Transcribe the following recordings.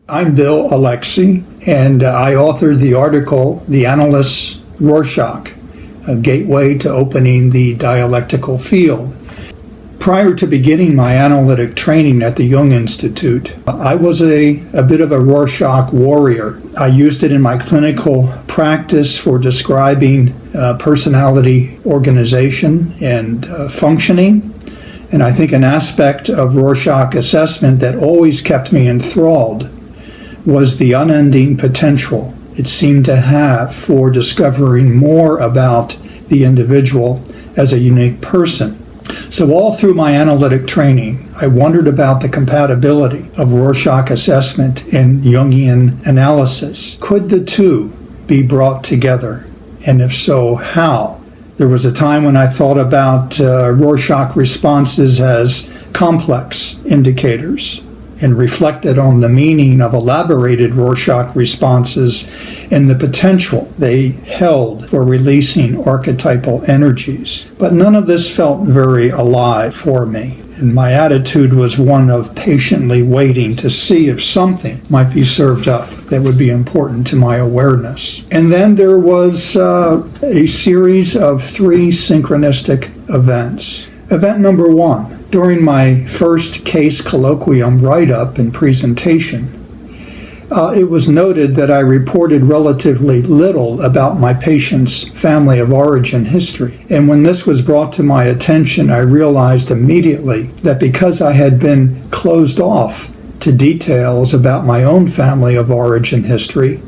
I'm Bill Alexy, and I authored the article, The Analyst's Rorschach, a gateway to opening the dialectical field. Prior to beginning my analytic training at the Jung Institute, I was a bit of a Rorschach warrior. I used it in my clinical practice for describing personality organization and functioning. And I think an aspect of Rorschach assessment that always kept me enthralled was the unending potential it seemed to have for discovering more about the individual as a unique person. So all through my analytic training, I wondered about the compatibility of Rorschach assessment and Jungian analysis. Could the two be brought together? And if so, how? There was a time when I thought about Rorschach responses as complex indicators and reflected on the meaning of elaborated Rorschach responses and the potential they held for releasing archetypal energies. But none of this felt very alive for me, and my attitude was one of patiently waiting to see if something might be served up that would be important to my awareness. And then there was a series of 3 synchronistic events. Event number 1. During my first case colloquium write-up and presentation, it was noted that I reported relatively little about my patient's family of origin history. And when this was brought to my attention, I realized immediately that because I had been closed off to details about my own family of origin history,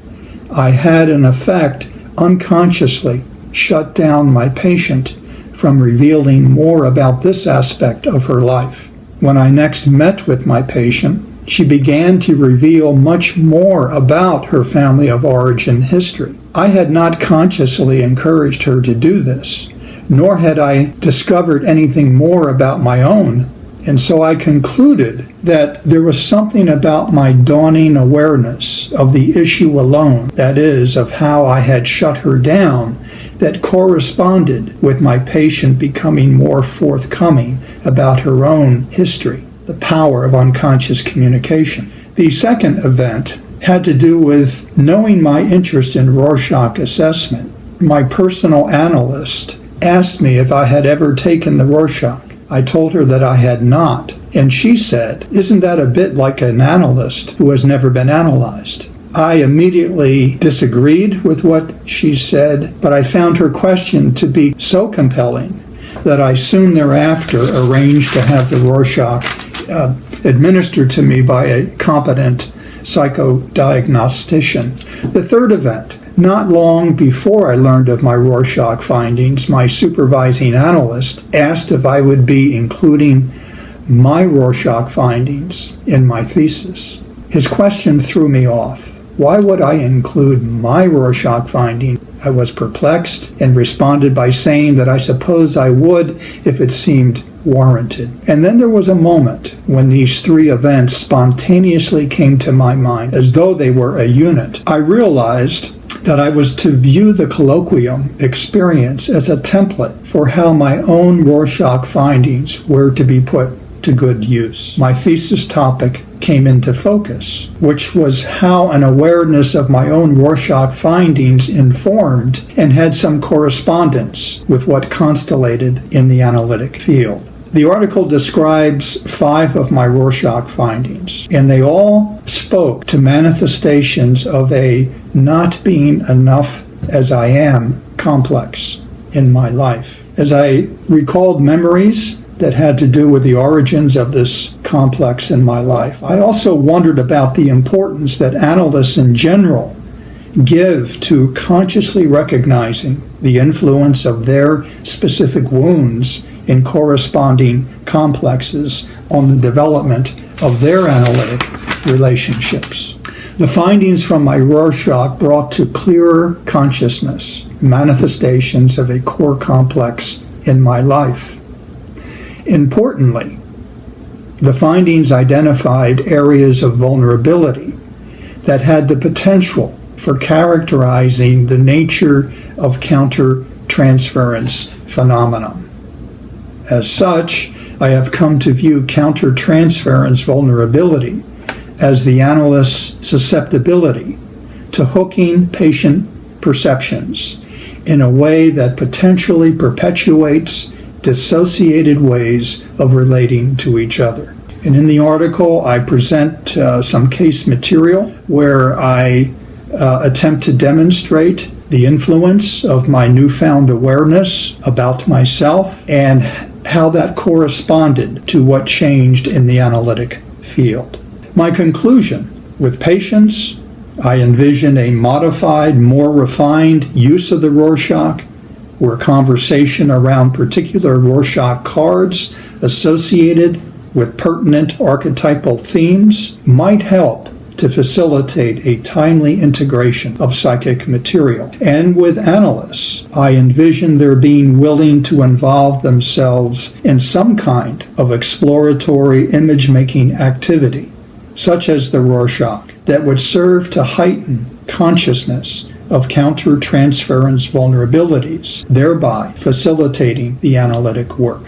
I had in effect unconsciously shut down my patient from revealing more about this aspect of her life. When I next met with my patient, she began to reveal much more about her family of origin history. I had not consciously encouraged her to do this, nor had I discovered anything more about my own, and so I concluded that there was something about my dawning awareness of the issue alone, that is, of how I had shut her down, that corresponded with my patient becoming more forthcoming about her own history, the power of unconscious communication. The second event had to do with knowing my interest in Rorschach assessment. My personal analyst asked me if I had ever taken the Rorschach. I told her that I had not, and she said, "Isn't that a bit like an analyst who has never been analyzed?" I immediately disagreed with what she said, but I found her question to be so compelling that I soon thereafter arranged to have the Rorschach administered to me by a competent psychodiagnostician. The third event, not long before I learned of my Rorschach findings, my supervising analyst asked if I would be including my Rorschach findings in my thesis. His question threw me off. Why would I include my Rorschach finding? I was perplexed and responded by saying that I suppose I would if it seemed warranted. And then there was a moment when these 3 events spontaneously came to my mind as though they were a unit. I realized that I was to view the colloquium experience as a template for how my own Rorschach findings were to be put to good use. My thesis topic came into focus, which was how an awareness of my own Rorschach findings informed and had some correspondence with what constellated in the analytic field. The article describes 5 of my Rorschach findings, and they all spoke to manifestations of a not being enough as I am complex in my life. As I recalled memories that had to do with the origins of this complex in my life, I also wondered about the importance that analysts in general give to consciously recognizing the influence of their specific wounds in corresponding complexes on the development of their analytic relationships. The findings from my Rorschach brought to clearer consciousness manifestations of a core complex in my life. Importantly, the findings identified areas of vulnerability that had the potential for characterizing the nature of countertransference phenomenon. As such, I have come to view countertransference vulnerability as the analyst's susceptibility to hooking patient perceptions in a way that potentially perpetuates dissociated ways of relating to each other. And in the article, I present some case material where I attempt to demonstrate the influence of my newfound awareness about myself and how that corresponded to what changed in the analytic field. My conclusion: with patients, I envision a modified, more refined use of the Rorschach, where conversation around particular Rorschach cards associated with pertinent archetypal themes might help to facilitate a timely integration of psychic material. And with analysts, I envision their being willing to involve themselves in some kind of exploratory image-making activity, such as the Rorschach, that would serve to heighten consciousness of counter-transference vulnerabilities, thereby facilitating the analytic work.